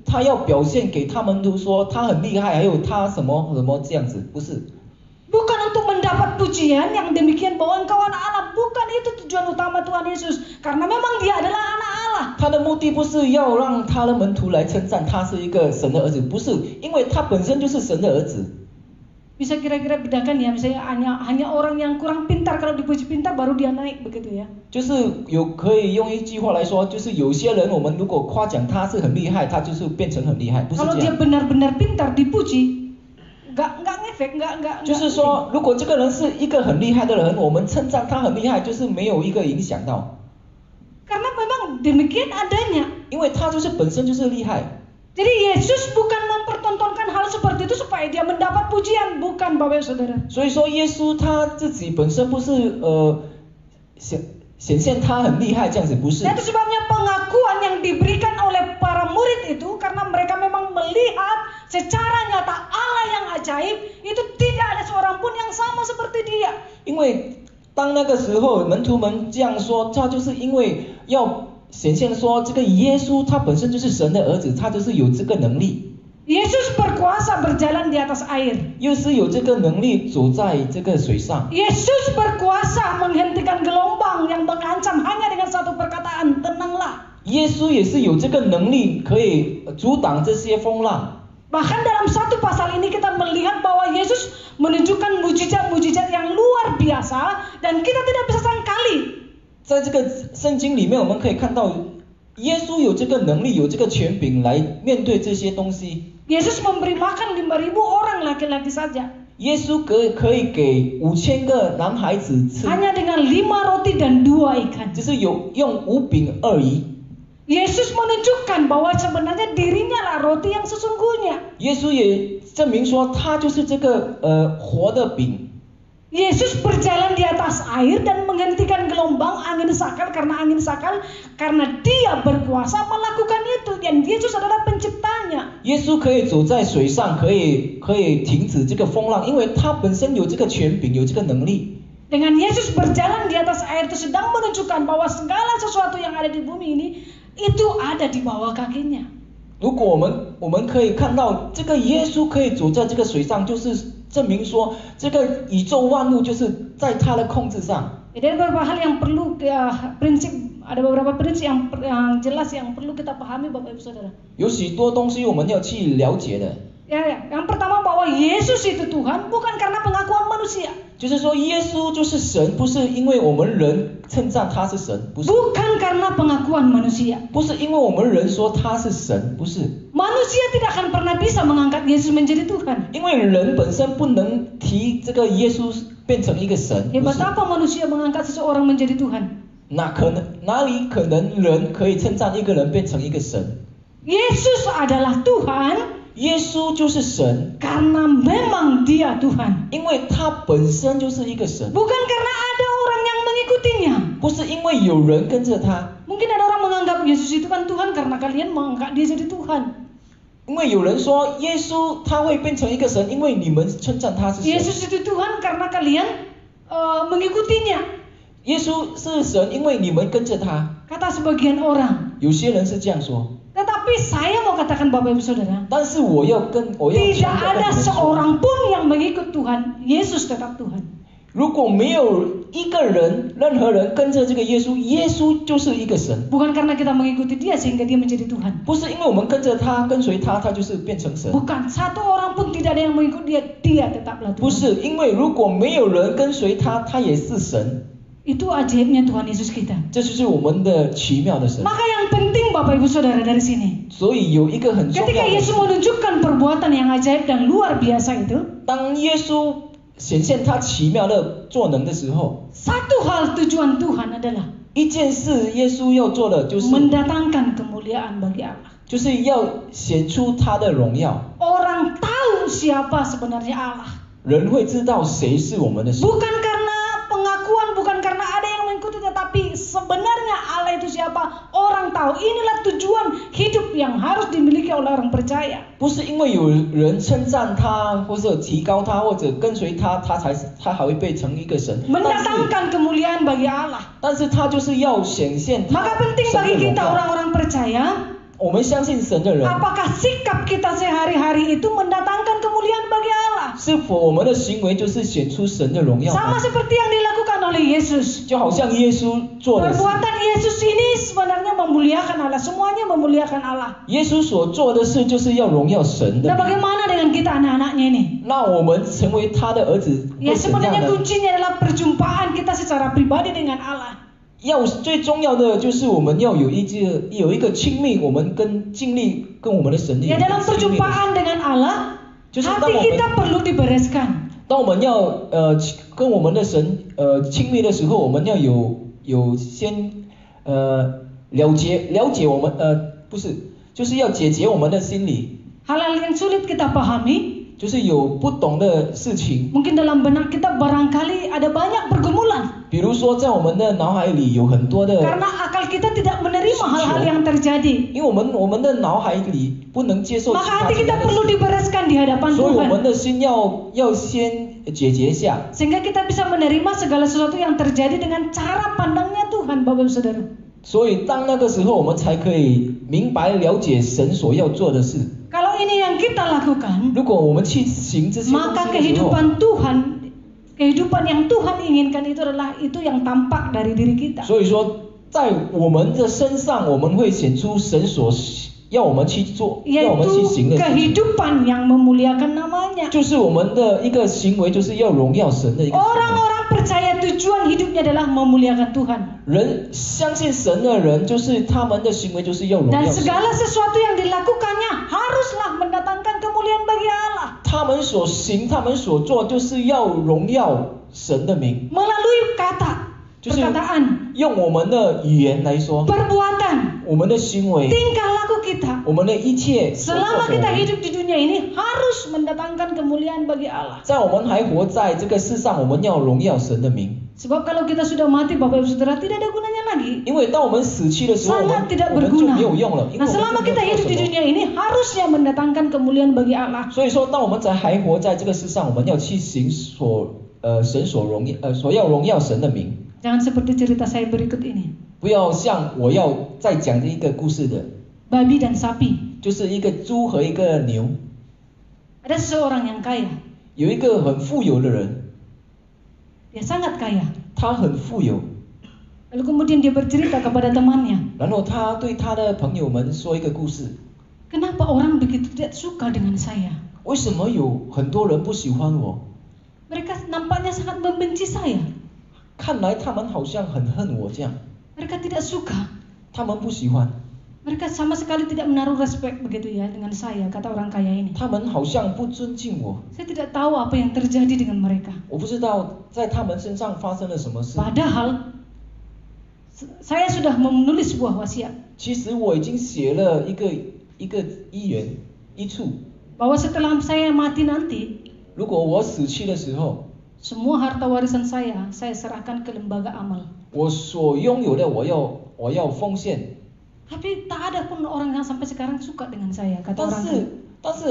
他要表现给他们都说他很厉害，还有他什么什么这样子，不是。 Bukan untuk mendapat pujian yang demikian bahwa engkau anak Allah, bukan itu tujuan utama Tuhan Yesus, karena memang dia adalah anak Allah. 他的目的不是要让他的门徒来称赞他是一个神的儿子，不是，因为他本身就是神的儿子。 Bisa kira-kira bedakan ya, misalnya hanya orang yang kurang pintar kalau dipuji pintar baru dia naik begitu ya. 就是可以用一句话来说，就是有些人我们如果夸奖他是很厉害，他就是变成很厉害，不是 Kalau 这 dia 样。 benar-benar pintar dipuji, enggak ngefek, enggak. 就是说，如果这个人是一个很厉害的人，我们称赞他很厉害，就是没有一个影响到， Karena memang demikian adanya. 因为他就是本身就是厉害。 Jadi Yesus bukan mempertontonkan hal seperti itu supaya dia mendapat pujian, bukan Bapak Saudara. 所以说，耶稣他自己本身不是显现他很厉害这样子，不是。 Nah, itu sebabnya pengakuan yang diberikan oleh para murid itu karena mereka memang melihat secara nyata Allah yang ajaib, itu tidak ada seorang pun yang sama seperti dia. 因为当那个时候门徒们这样说，他就是因为要显现说这个耶稣他本身就是神的儿子，他就是有这个能力。 Yesus berkuasa berjalan di atas air. 耶稣有这个能力走在这个水上。 Yesus berkuasa menghentikan gelombang yang mengancam hanya dengan satu perkataan, tenanglah. 耶稣也是有这个能力可以阻挡这些风浪。 Bahkan dalam satu pasal ini kita melihat bahwa Yesus menunjukkan mujizat-mujizat yang luar biasa dan kita tidak bisa sangkali. 在这个圣经里面，我们可以看到耶稣有这个能力，有这个权柄来面对这些东西。 Yesus memberi makan 5.000 orang laki-laki saja. 耶稣可以给5000个男孩子吃， hanya dengan 5 roti dan 2 ikan. 就是用5饼2鱼。 Yesus menunjukkan bahwa sebenarnya dirinya lah roti yang sesungguhnya. 耶稣也证明说他就是这个活的饼。 Yesus berjalan di atas air dan menghentikan gelombang angin sakal karena dia berkuasa melakukan itu dan Yesus adalah penciptanya. 耶稣可以走在水上，可以停止这个风浪，因为他本身有这个权柄，有这个能力。 Dengan Yesus berjalan di atas air itu sedang menunjukkan bahwa segala sesuatu yang ada di bumi ini itu ada di bawah kakinya. 如果我们可以看到这个耶稣可以走在这个水上，就是证明说这个宇宙万物就是在他的控制上。 Ada beberapa hal yang perlu ada beberapa prinsip yang jelas yang perlu kita pahami Bapak Ibu Saudara. 有许多东西我们要去了解的。 Yang pertama bahwa Yesus itu Tuhan bukan karena pengakuan manusia. 就是说耶稣就是神，不是因为我们人称赞他是神，不是。 Bukan karena pengakuan manusia. 不是因为我们人说他是神，不是。 Manusia tidak akan pernah bisa mengangkat Yesus menjadi Tuhan. 因为人本身不能提这个耶稣变成一个神。 Hebat apa manusia mengangkat seseorang menjadi Tuhan? 哪里可能人可以称赞一个人变成一个神？ Yesus adalah Tuhan. 耶稣就是神， Karena memang dia Tuhan. 因为他本身就是一个神， Bukan karena ada orang yang mengikutinya. 不是因为有人跟着他， Mungkin ada orang menganggap Yesus itu kan Tuhan karena kalian mengangkat dia jadi Tuhan. 因为有人说耶稣他会变成一个神，因为你们称赞他是神。 Yesus itu Tuhan karena kalian mengikutinya. 耶稣是神，因为你们跟着他。 Kata sebagian orang. 有些人是这样说。 Tetapi saya mau katakan Bapak Ibu Saudara. 但是我要 Tidak 强调跟 ada 你们说， seorang pun yang mengikut Tuhan. Yesus tetap Tuhan. 如果没有一个人，任何人跟着这个耶稣，耶稣就是一个神。 Bukan karena kita mengikuti dia sehingga dia menjadi Tuhan. 不是因为我们跟着他，跟随他，他就是变成神。 Bukan satu orang pun tidak ada yang mengikut dia, dia tetaplah 不 Tuhan. 是因为如果没有人跟随他，他也是神。 Itu ajaibnya Tuhan Yesus kita. 这就是我们的奇妙的神。 Maka yang penting Bapak Ibu Saudara dari sini. 所以有一个很重要 Ketika 的 Yesus 事， menunjukkan perbuatan yang ajaib dan luar biasa itu, 当耶稣显现他奇妙的作能的时候， satu hal tujuan Tuhan adalah 一件事耶稣要做的就是 mendatangkan kemuliaan bagi Allah. 就是要显出他的荣耀， Orang tahu siapa sebenarnya Allah. 人会知道谁是我们的神。 Bukan karena pengakuan, bukan karena ada yang mengikuti, tetapi sebenarnya Allah itu siapa? Orang tahu. Inilah tujuan hidup yang harus dimiliki oleh orang percaya. 不是因为有人称赞他，或者提高他，或者跟随他，他还会被成一个神。 Mendatangkan kemuliaan bagi Allah. 但是他就是要显现他 Maka penting 神 bagi 的荣 kita 耀。 orang-orang percaya, 我们相信神的人， apakah sikap kita sehari-hari itu mendatangkan kemuliaan bagi Allah? 是否我们的行为就是显出神的荣耀 Sama 呢？ seperti yang dilakukan oleh Yesus. 就好像耶稣做的事， Perbuatan Yesus ini sebenarnya memuliakan Allah. Semuanya memuliakan Allah. 耶稣所做的事就是要荣耀神的 Nah 名。 bagaimana dengan kita anak-anaknya ini? 那我们成为他的儿子 Ya 会怎样 sebenarnya 呢？ kuncinya adalah perjumpaan kita secara pribadi dengan Allah. 最重要的就是我们要有一个亲密，我们经历跟我们的神的 Ya 一个 dalam 亲密的。 perjumpaan dengan Allah, Justru hati kita kita perlu dibereskan. 当我们要跟我们的神亲密的时候，我们要有先了解我们不是，就是要解决我们的心理， Hal-hal yang sulit kita pahami, 就是有不懂的事情， mungkin dalam benak kita barangkali ada banyak pergumulan. 比如说在我们的脑海里有很多的， Karena akal kita tidak menerima hal-hal yang terjadi. 因为我们的脑海里不能接受其 Maka 他 hati 其他 kita 的 perlu 事， dibereskan di hadapan 所以我 Tuhan. 们的心要先解决一下， Sehingga kita bisa menerima segala sesuatu yang terjadi dengan cara pandangnya Tuhan, Bapak Ibu Saudara. 所以当那个时候我们才可以明白了解神所要做的事。 Kalau ini yang kita lakukan, 如果我们去行这些东 maka 西的时候， kehidupan Tuhan, kehidupan yang Tuhan inginkan itu adalah itu yang tampak dari diri kita. 所以说在我们的身上我们会显出神所要我们去做，要我们去 Yaitu 行的事情， kehidupan yang memuliakan namanya. 就是我们的一个行为，就是要荣耀神的一个行为。 Orang-orang percaya tujuan hidupnya adalah memuliakan Tuhan. 人相信神的人，就是他们的行为就是要荣 Dan 耀神。 segala sesuatu yang dilakukannya haruslah mendatangkan kemuliaan bagi Allah. 他们所行、他们所做，就是要荣耀神的名。 Melalui kata, 就是 perkataan, 用我们的语言来说， perbuatan, 我们的行为， tingkah laku kita. 我们的一切所做 Selama 所 kita 为， hidup di dunia ini harus mendatangkan kemuliaan bagi Allah. 在我们还活在这个世上，我们要荣耀神的名。 Sebab kalau kita sudah mati, Bapak Ibu Saudara, tidak ada gunanya lagi. 因为当我们死去的时候，我 Sangat 们 tidak 就 berguna. 没有用了，因为 Nah, 我们 selama 就没 kita 有 hidup 做 di 什么。 dunia ini harusnya mendatangkan kemuliaan bagi Allah. 所以说，当我们还活在这个世上，我们要去行神所要荣耀神的名。 Jangan seperti cerita saya berikut ini. 不要像我要再讲的一个故事的， Babi dan sapi. 就是一个猪和一个牛， Ada seseorang yang kaya. 有一个很富有的人， Dia sangat kaya. 他很富有， Lalu kemudian dia bercerita kepada temannya. 然后他对他的朋友们说一个故事， Kenapa orang begitu tidak suka dengan saya? 为什么有很多人不喜欢我？ Mereka nampaknya sangat membenci saya. 看来他们好像很恨我这样， Mereka tidak suka. 他们不喜欢， Mereka sama sekali tidak menaruh respect begitu ya dengan saya, kata orang kaya ini. 他们好像不尊敬我。 Saya tidak tahu apa yang terjadi dengan mereka. 我不知道在他们身上发生了什么事。 Padahal saya sudah menulis sebuah wasiat 其实我已经写了一个遗言一处， bahwa setelah saya mati nanti 如果我死去的时候， semua harta warisan saya serahkan ke lembaga amal. 我所拥有的我要奉献。 Tapi tak ada pun orang yang sampai sekarang suka dengan saya, kata 但 orang kaya. 是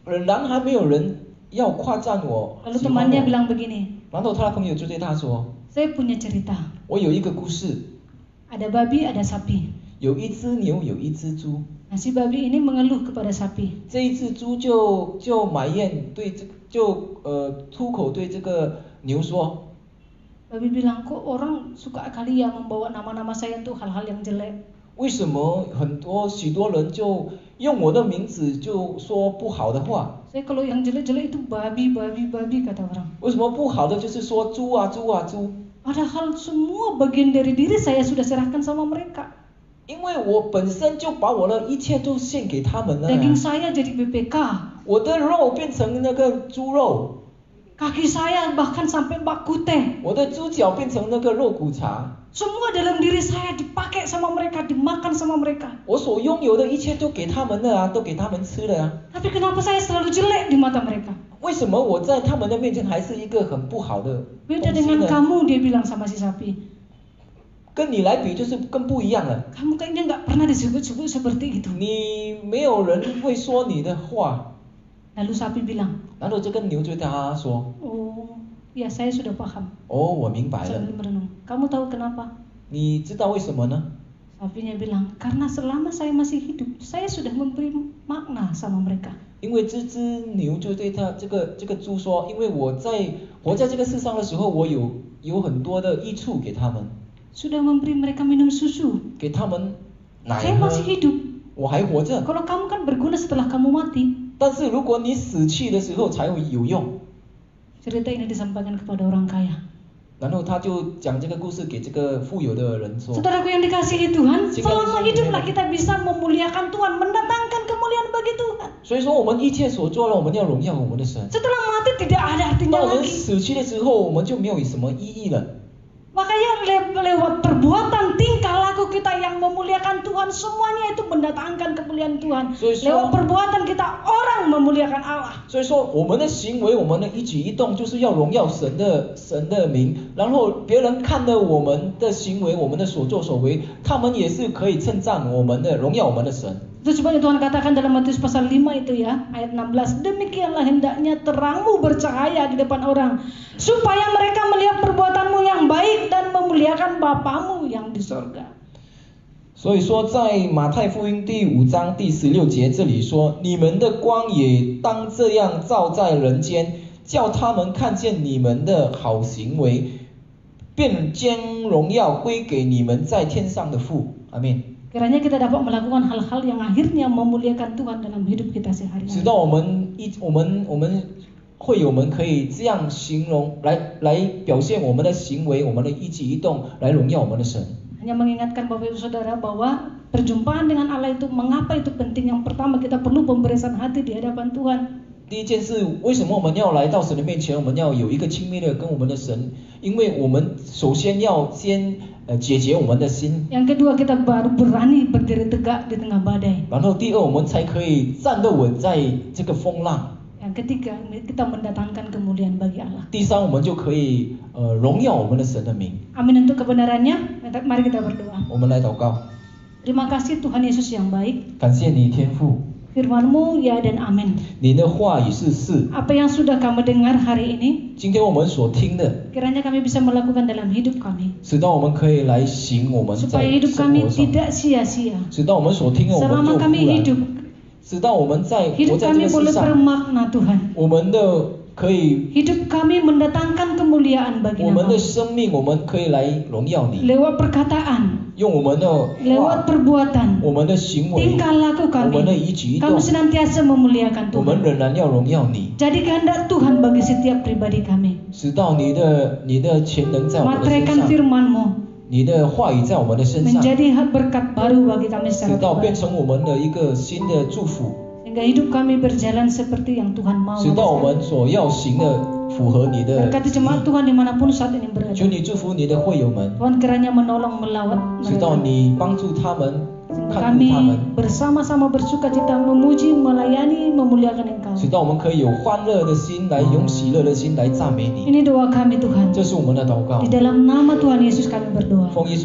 仍然还没有人要夸赞我， Lalu 喜欢 temannya 我。 bilang begini, 然后他的朋友就对他说， saya punya cerita. 我有一个故事， Ada babi, ada sapi. 有一只牛，有一只猪。 Nah, si babi ini mengeluh kepada sapi. 这一只猪就埋怨对出口对这个牛说， Babi bilang, kok orang suka kali ya membawa nama-nama saya untuk hal-hal yang jelek. 为什么许多人就用我的名字就说不好的话？ Saya kalau yang jelek-jelek itu babi, kata orang. 为什么不好的就是说猪啊猪啊猪？ Padahal semua bagian dari diri saya sudah serahkan sama mereka. 因为我本身就把我的一切都献给他们了、 Daging saya jadi BPK. 我的肉变成那个猪肉， Kaki saya bahkan sampai bakute. 我的猪脚变成那个肉骨茶， Semua dalam diri saya dipakai sama mereka, dimakan sama mereka. 我所拥有的一切都给他们了啊，都给他们吃了啊。 Tapi kenapa saya selalu jelek di mata mereka? 为什么我在他们的面前还是一个很不好的 Beda 东西 dengan 呢？ kamu, dia bilang sama si sapi. 跟你来比就是更不一样了。 Kamu kayaknya nggak pernah disebut-sebut seperti itu. 你没有人会说你的话， Lalu sapi bilang, 然后这个牛就对他说 oh ya saya sudah paham. 哦，我明白了。 Sambil merenung. Kamu tahu kenapa? 你知道为什么呢？ Sapinya bilang, karena selama saya masih hidup, saya sudah memberi makna sama mereka. 因为这只牛就对他这个猪说，因为我在活在这个世上的时候，我有很多的益处给他们， Sudah memberi mereka minum susu. 给他们奶 Saya 喝， masih hidup. 我还活着。 Kalau kamu kan berguna setelah kamu mati. 但是如果你死去的时候才会有用。 Cerita ini disampaikan kepada orang kaya. 然后他就讲这个故事给这个富有的人说。 Saudaraku yang dikasihi Tuhan, Jika selama di sini hiduplah memang- kita bisa memuliakan Tuhan, mendatangkan kemuliaan bagi Tuhan. 所以说我们一切所做的，我们要荣耀我们的神。 Setelah mati tidak ada 当 artinya 我们 lagi. 死去的时候，我们就没有什么意义了。 Makanya lewat perbuatan, tingkah laku kita yang memuliakan Tuhan, semuanya itu mendatangkan kemuliaan Tuhan. Lewat perbuatan kita orang memuliakan Allah. 所以说，我们的行为，我们的一举一动，就是要荣耀神的名。然后别人看到我们的行为，我们的所作所为，他们也是可以称赞我们的，荣耀我们的神。 Itu sebabnya Tuhan katakan dalam Matius pasal 5 itu ya, ayat 16, demikianlah hendaknya terangmu bercahaya di depan orang, supaya mereka melihat perbuatanmu yang baik dan memuliakan Bapamu yang di sorga. 所以说，在马太福音第5章第16节这里说，你们的光也当这样照在人间，叫他们看见你们的好行为，便将荣耀归给你们在天上的父。阿们。 Kiranya kita dapat melakukan hal-hal yang akhirnya memuliakan Tuhan dalam hidup kita 直 sehari-hari. 到我们会友们可以这样形容，来表现我们的行为，我们的一举一动，来荣耀我们的神。 Hanya mengingatkan Bapak Ibu Saudara bahwa perjumpaan dengan Allah itu mengapa itu penting. Yang pertama kita perlu pemberian hati di hadapan Tuhan. 第一件事，为什么我们要来到神的面前？我们要有一个亲密的跟我们的神，因为我们首先要解决我们的心。 Yang kedua, kita baru berani berdiri tegak di tengah badai. 然后第二，我们才可以站得稳在这个风浪。 Yang ketiga, kita mendatangkan kemuliaan bagi Allah. 第三，我们就可以荣耀我们的神的名。 Amin untuk kebenarannya. Mari kita berdoa. 我们来祷告。 Terima kasih Tuhan Yesus yang baik. 感谢你天父， Firman-Mu ya dan amin. 你的话语是是。 Apa yang sudah kami dengar hari ini, 今天我们所听的， kiranya kami bisa melakukan dalam hidup kami. 使到我们可以来行我们 Supaya 在 hidup 生 kami 活上， tidak sia-sia. 使到我们所听的我们 Selama 就 kami 不然， hidup, 使到我们在活 hidup 在这 kami 个世 boleh 上， bermakna Tuhan. 我们的可以， Hidup kami mendatangkan kemuliaan bagi 我们 nama. 的生命，我们可以来荣耀你， Lewat perkataan, 用我们的 lewat 话， perbuatan, 我们的行为， tingkah laku 我们的 kami, 一举一 kami 动， senantiasa memuliakan 我们 Tuhan. 仍然要荣耀你， Jadi kehendak Tuhan bagi setiap pribadi kami. 使到你的潜能在我们的身 Materaikan 上， firman-Mu 你的话语在我们的身上， menjadi berkat baru bagi kami 使 secara 到变 pribadi. 成我们的一个新的祝福， Sehingga hidup kami berjalan seperti yang Tuhan mau. 使到我们所要行的符合你的 Berkati 旨意。 jemaat Tuhan dimanapun saat ini berada. 求你祝福你的会友们， Tuhan kiranya menolong melawat 直到 mereka. 你帮助他们， Sehingga 看顾他 kami 们， bersama-sama bersukacita memuji, melayani, memuliakan Engkau. 直到我们可以有欢乐的心来，用喜乐的心来赞美你。 Ini doa kami Tuhan. 这是我们的祷告 Di，dalam nama Tuhan Yesus kami berdoa. 奉耶稣。